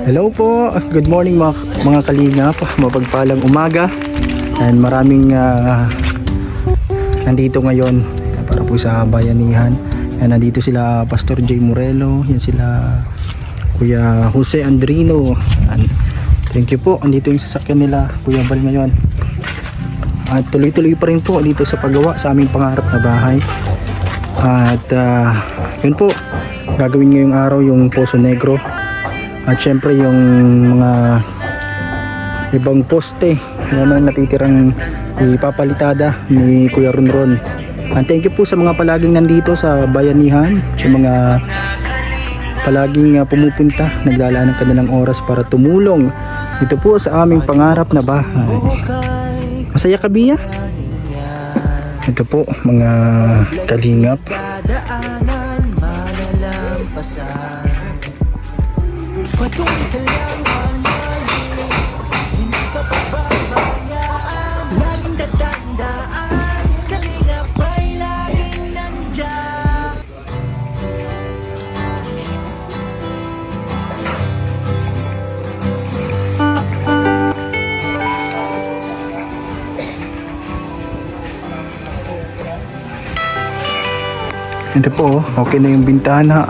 Hello po, good morning mga kalingap, mapagpalang umaga. And maraming nandito ngayon para po sa bayanihan. And nandito sila Pastor J. Morelo, yan sila Kuya Jose Andrino. And thank you po, andito yung sasakyan nila Kuya Bal ngayon. At tuloy-tuloy pa rin po dito sa paggawa sa aming pangarap na bahay. At yun po, gagawin ngayong araw yung Poso Negro. At syempre yung mga ibang poste yan ang natitirang ipapalitada ni Kuya Ronron. And thank you po sa mga palaging nandito sa bayanihan, sa mga palaging pumupunta, naglalaan ng kanilang oras para tumulong dito po sa aming pangarap na bahay. Masaya ka, Bia? Ito po mga kalingap. Patuloy ka lang mamahalin, hindi ka pababayaan. Laging tatandaan, kalingap ay laging nandiyan. Ito po, okay na yung bintana.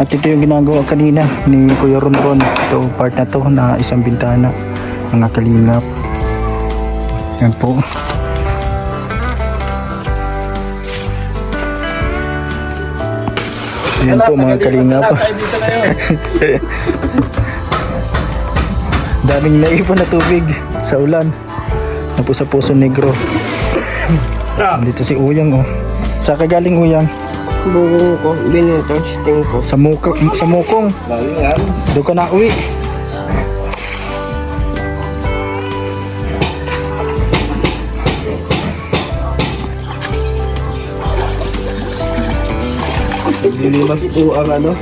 At ito yung ginagawa kanina ni Kuya Ronron. Ito part na to na isang bintana, mga kalingap. Yan po. Yan po mga kalingap. Daming naipon na tubig sa ulan. Na po sa Poso Negro. Dito si Uyang, oh. Saan ka galing, Uyang? Bugong ko, binitosting ko. Sa Mukong. Doon ka na uwi. Lilimas po ang ano?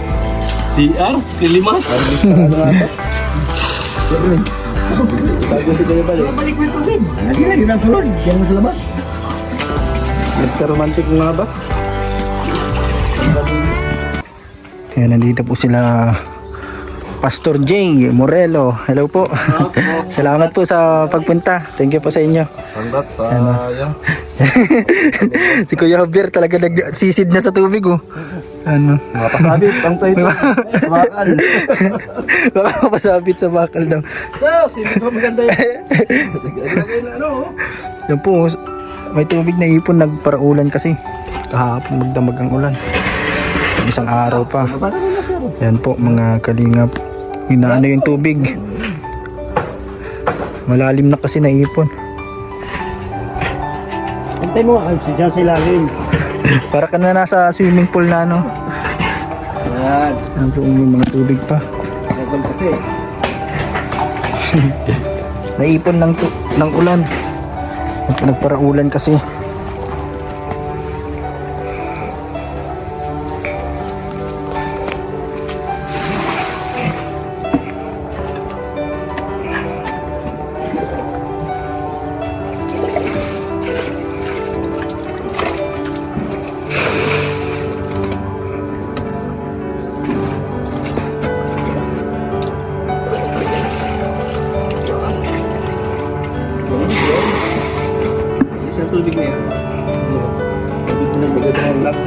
CR? Lilimas? Bago si Kuya Bal. Balik mo ito din. Hindi na, yun ang tulad. Diyan mo sa labas. Nagka-romantic nga ba? Ayan, nandito po sila Pastor J. Morelo. Hello po. Salamat po sa pagpunta. Thank you po sa inyo. Hanggat sayang. Si Kuya Javier talaga nagsisid na sa tubig, oh. Ano? Mapasabit ang tayo. Bakal. Baka mapasabit sa bakal daw. So, sino ba maganda yun? Lagay na ano? Yan po, may tubig na ipon, nagparaulan kasi. Kahapon magdamag ang ulan. Isang araw pa. Yan po mga kalingap. Inaano yung tubig. Malalim na kasi naipon. Antay mo, dyan sa ilalim. Para ka na nasa swimming pool na, no? Yan. Yan po may mga tubig pa. Level kasi. Naipon ng ulan. Nagparaulan kasi. Isang tubig na yan. Tubig na magandang lang.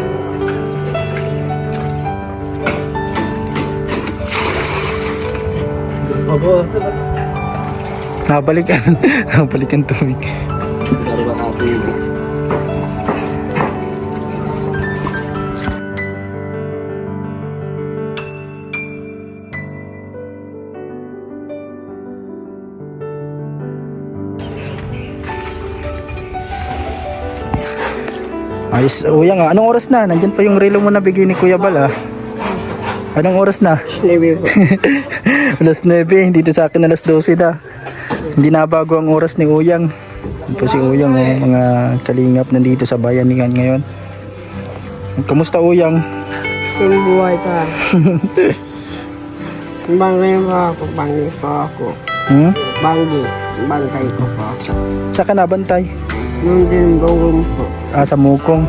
Babawasan na. Nabalik ang tubig. Pero baka ako yun. Ayos, Uyang, anong oras na? Nandyan pa yung relo mo na bigay ni Kuya Bal, ah. Anong oras na? Level po. Alas 9, dito sa akin alas 12 na. Hindi nabago ang oras ni Uyang. Ito si Uyang, oh, mga kalingap nandito sa bayanihan ngayon. Kamusta, Uyang? Yung buhay ka. Bangay mo ako, bangay po ako. Bangay ko po. Saan ka nabantay? Nung din bawang po. Sa Mukong.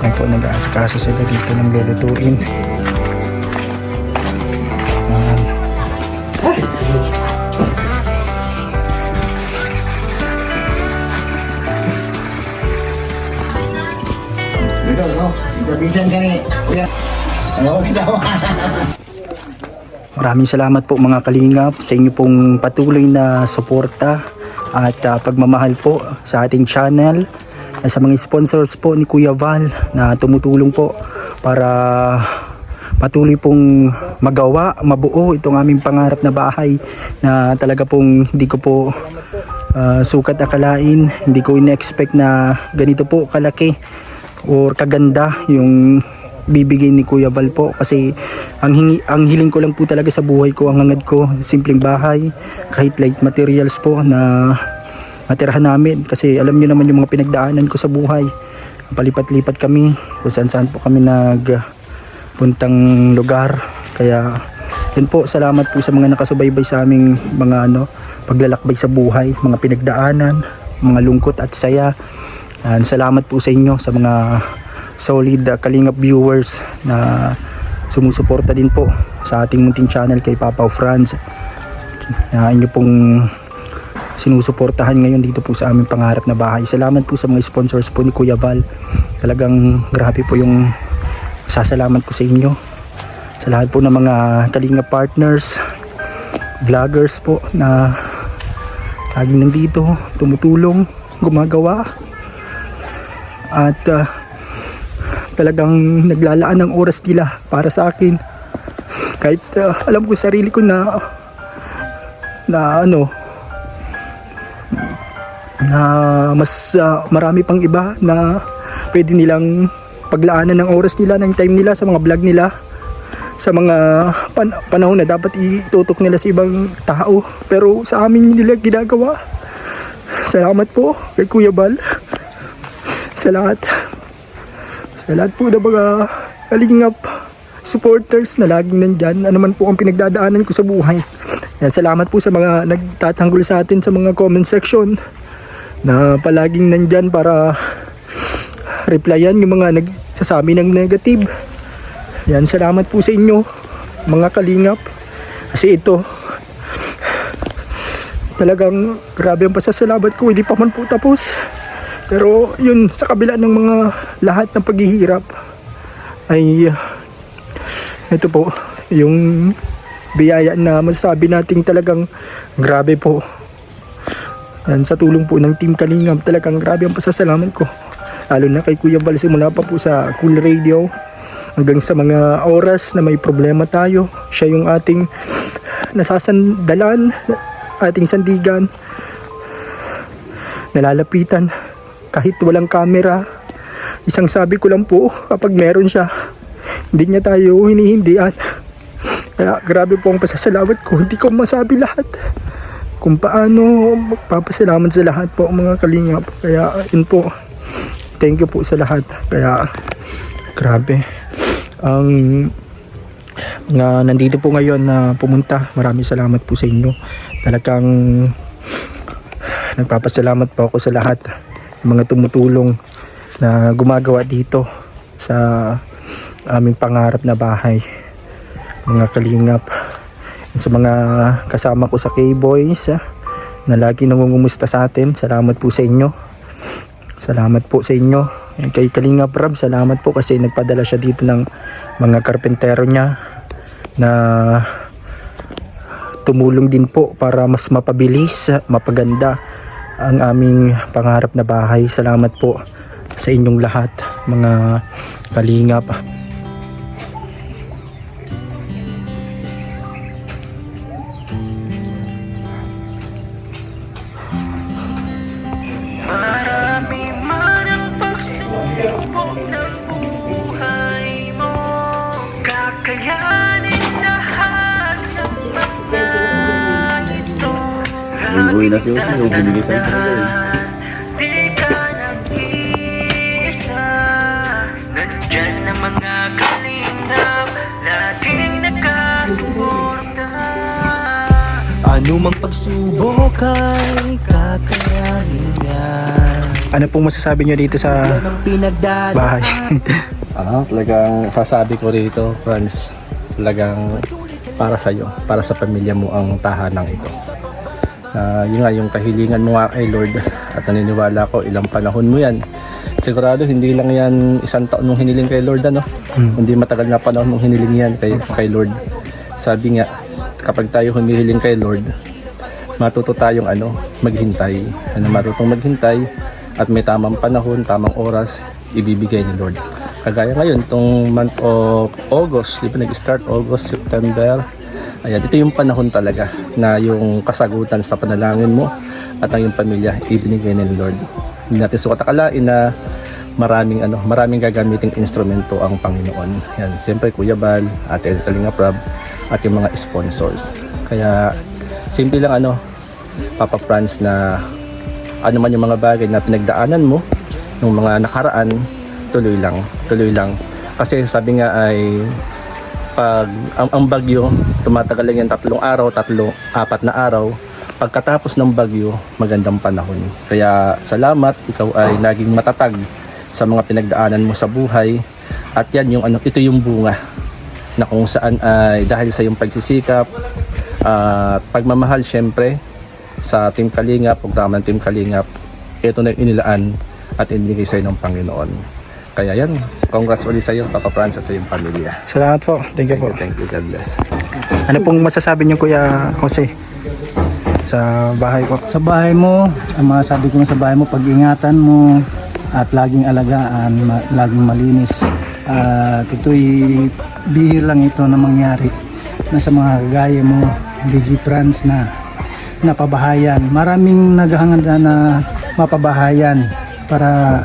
Ay po, nag-aasikaso sila dito ng lulutuin. Minsan kami, kuya. Ano, kita mo. Maraming salamat po mga kalingap sa inyo pong patuloy na suporta at pagmamahal po sa ating channel, sa mga sponsors po ni Kuya Val na tumutulong po para patuloy pong magawa, mabuo itong aming pangarap na bahay na talaga pong hindi ko po sukat akalain, hindi ko in-expect na ganito po kalaki or kaganda yung bibigay ni Kuya Val po, kasi ang hiling ko lang po talaga sa buhay ko, ang hangad ko simpleng bahay, kahit light materials po na matirahan namin, kasi alam niyo naman yung mga pinagdaanan ko sa buhay, palipat-lipat kami kung saan po kami nagpuntang lugar. Kaya yun po, salamat po sa mga nakasubaybay sa aming mga paglalakbay sa buhay, mga pinagdaanan, mga lungkot at saya. Salamat po sa inyo, sa mga solid Kalingap viewers na sumusuporta din po sa ating munting channel kay Papa Franz, na inyo pong sinusuportahan ngayon dito po sa aming pangarap na bahay. Salamat po sa mga sponsors po ni Kuya Val, talagang grabe po yung sasalamat ko sa inyo, sa lahat po ng mga Kalingap partners, vloggers po na laging nandito, tumutulong, gumagawa at talagang naglalaan ng oras nila para sa akin, kahit alam ko sarili ko na mas marami pang iba na pwede nilang paglaanan ng oras nila, ng time nila sa mga vlog nila, sa mga panahon na dapat itutok nila sa ibang tao, pero sa amin nila ginagawa. Salamat po kay Kuya Val, sa lahat po ng mga Kalingap supporters na laging nandyan, ano man po ang pinagdadaanan ko sa buhay. Yan, salamat po sa mga nagtatanggol sa atin sa mga comment section na palaging nandyan para replyan yung mga nagsasabi ng negative. Yan, salamat po sa inyo mga Kalingap, kasi ito talagang grabe ang pasasalamat ko, hindi pa man po tapos. Pero yun, sa kabila ng mga lahat ng paghihirap ay ito po yung biyaya na masasabi nating talagang grabe po. Yan, sa tulong po ng Team Kalingap, talagang grabe ang pasasalamat ko, lalo na kay Kuya Val, simula pa po sa Cool Radio hanggang sa mga oras na may problema tayo, siya yung ating nasasandalan, ating sandigan, nalalapitan kahit walang camera. Isang sabi ko lang po, kapag meron siya, hindi niya tayo hinihindian. Kaya grabe po ang pasasalamat ko, hindi ko masabi lahat kung paano magpapasalamat sa lahat po mga Kalingap. Kaya yun po, thank you po sa lahat. Kaya grabe ang nandito po ngayon na pumunta, maraming salamat po sa inyo. Talagang nagpapasalamat po ako sa lahat, mga tumutulong na gumagawa dito sa aming pangarap na bahay, mga Kalingap. Sa mga kasama ko sa K-Boys na lagi nangungumusta sa atin, salamat po sa inyo. Salamat po sa inyo. Kay Kalingap Rab, salamat po kasi nagpadala siya dito ng mga karpentero niya na tumulong din po para mas mapabilis, mapaganda ang aming pangarap na bahay. Salamat po sa inyong lahat mga Kalingap. Marami man ang pagsubok ng buhay mo, kakayanin lahat ng mga ito. Uy, na siya yung binigay sa akin. Di ka nag-iisa, nandyan ang mga Kalingap, laging nakasuporta. Ano mang pagsubok ay kakayanin yan. Ano pong masasabi nyo dito sa Yan ang pinagdadaan. bahay? Talagang sasabi ko rito, Franz, talagang para sa'yo, para sa pamilya mo ang tahanang ito. Yun nga yung kahilingan mo nga kay Lord, at naniniwala ko ilang panahon mo yan sigurado hindi lang yan isang taon nung hiniling kay Lord, ano? Hindi matagal na panahon nung hiniling yan kay Lord. Sabi nga, kapag tayo humihiling kay Lord, matuto tayong maghintay. Marutong maghintay at may tamang panahon, tamang oras, ibibigay ni Lord. Kagaya ngayon, itong month of August, di ba nag-start August, September, ayan, ito yung panahon talaga na yung kasagutan sa panalangin mo at ang iyong pamilya ibinigay ni Lord. Hindi natin sukat akalain na maraming gagamiting instrumento ang Panginoon. Yan, siyempre Kuya Bal, Ate Kalinga Prab, at yung mga sponsors. Kaya simple lang Papa Franz, na ano man yung mga bagay na pinagdaanan mo nung mga nakaraan, tuloy lang. Kasi sabi nga ay pag ang bagyo tumatagal lang yan 3 araw, 4 na araw. Pagkatapos ng bagyo, magandang panahon. Kaya salamat, ikaw ay naging matatag sa mga pinagdaanan mo sa buhay. At yan yung ito yung bunga na kung saan ay dahil sa iyong pagsisikap at pagmamahal syempre sa Team Kalingap, programa ng Team Kalingap, ito na yung inilaan at inigay sa iyo ng Panginoon. Kaya yan, congrats ulit sa iyo, Papa Franz, at sa iyong pamilya. Salamat po. Thank you po. Thank you, God bless. Ano pong masasabi niyo Kuya Jose sa bahay po? Sa bahay mo, ang masasabi ko sa bahay mo, pag-ingatan mo at laging alagaan, laging malinis. At ito'y bihir lang ito na mangyari na sa mga kagaya mo, DJ Franz, na napabahayan. Maraming naghahangad na mapabahayan para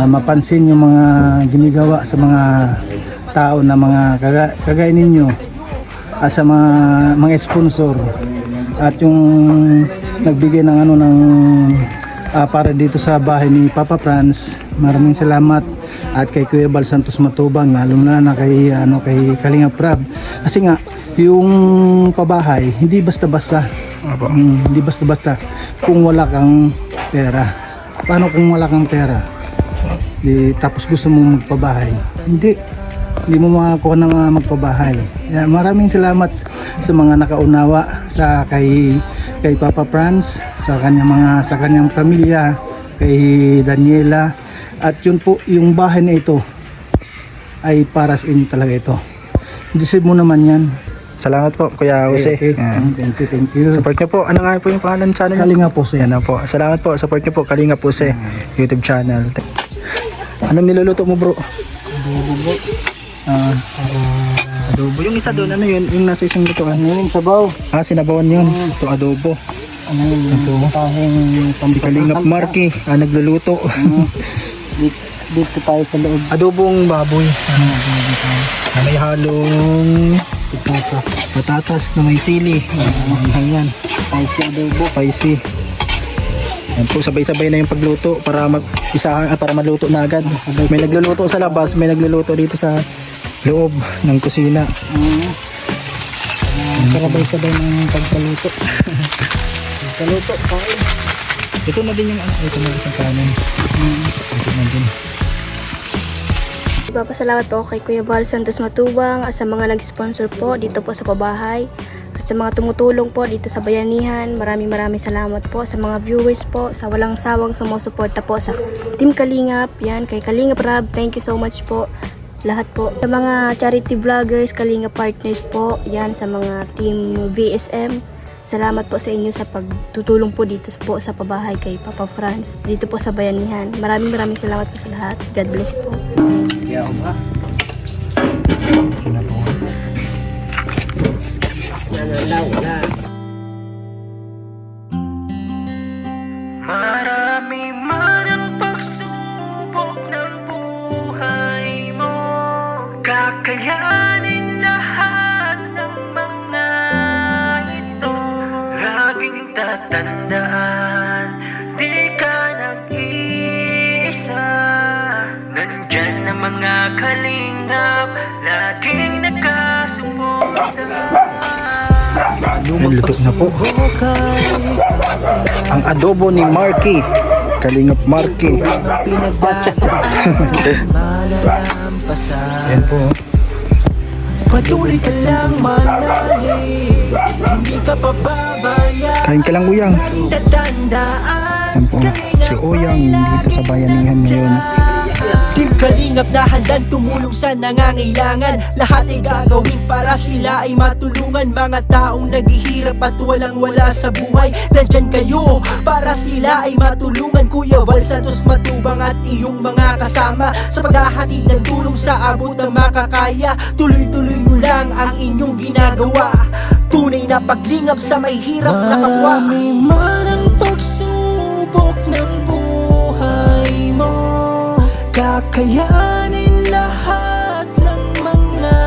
mapansin yung mga ginigawa sa mga tao na mga kagaya ninyo at sa mga sponsor at yung nagbigay ng para dito sa bahay ni Papa Franz. Maraming salamat, at kay Kuya Bal Santos Matubang, lalo na kay Kalinga Prab, kasi nga yung pabahay hindi basta-basta. Hindi basta-basta kung wala kang pera. Paano kung wala kang pera? Tapos gusto mong magpabahay, hindi mo makakuha na magpabahay. Maraming salamat sa mga nakaunawa sa kay Papa Franz, sa kanyang pamilya, kay Daniela, at yun po, yung bahay na ito ay para sa inyo talaga ito. Deserve mo naman yan. Salamat po Kuya Jose. Okay. Thank you. Support niyo po. Ano nga po yung pangalan ng channel? Kalinga Pose. Yan po. Salamat po. Support niyo po Kalinga Pose YouTube channel. Anong niluluto mo bro? Adobo. Adobo. Yung isa doon, ano yun? Yung nasa isang lutuan. Yung sabaw. Sinabawan yun. Ito adobo. Ano yung tahing Si Kalingap Marky, nagluluto. Dito tayo sa loob. Adobong baboy. Na may halong patatas na may sili. Ayan. Spicy adobo. Spicy. Yan po, sabay-sabay na yung pagluto para para maluto na agad. May nagluluto sa labas, may nagluluto dito sa loob ng kusina. Sabay-sabay ng pagkaluto. Pagkaluto, kain. Ito na din yung ito na yung kanin. Ito na din. Papasalamat po kay Kuya Bal Santos Matubang at sa mga nag-sponsor po dito po sa pabahay. At sa mga tumutulong po dito sa bayanihan, maraming salamat po sa mga viewers po, sa walang sawang sumusuporta po sa Team Kalingap, yan, kay Kalinga Prab, thank you so much po, lahat po. Sa mga charity vloggers, Kalinga partners po, yan, sa mga Team VSM, salamat po sa inyo sa pagtutulong po dito po sa pabahay kay Papa Franz, dito po sa bayanihan. Maraming salamat po sa lahat. God bless po. Marami man ang pagsubok ng buhay mo, kakayanin lahat ng mga ito. Laging tatandaan, di ka nag-iisa. Nandyan ang mga kalingap, laging nakasuporta. Luto na po. Ang adobo ni Marky, Kalingap Marky. Yan po. Patuloy ka lang manalig, hindi ka pababayaan. Kain ka lang uyang. Tatandaan, Yan po, si Oyang dito sa bayanihan ngayon. Team Kalingap na handang tumulong sa nangangailangan. Lahat ay gagawin para sila ay matulungan. Mga taong naghihirap at walang wala sa buhay, nandyan kayo para sila ay matulungan. Kuya Val Santos Matubang at iyong mga kasama sa paghahatid ng tulong sa abot ng makakaya. Tuloy-tuloy nyo lang ang inyong ginagawa. Tunay na paglingap sa may hirap na kapwa. Marami man ang pagsubok ng buhay mo, kakayanin lahat ng mga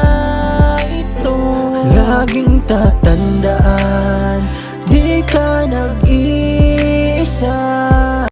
ito. Laging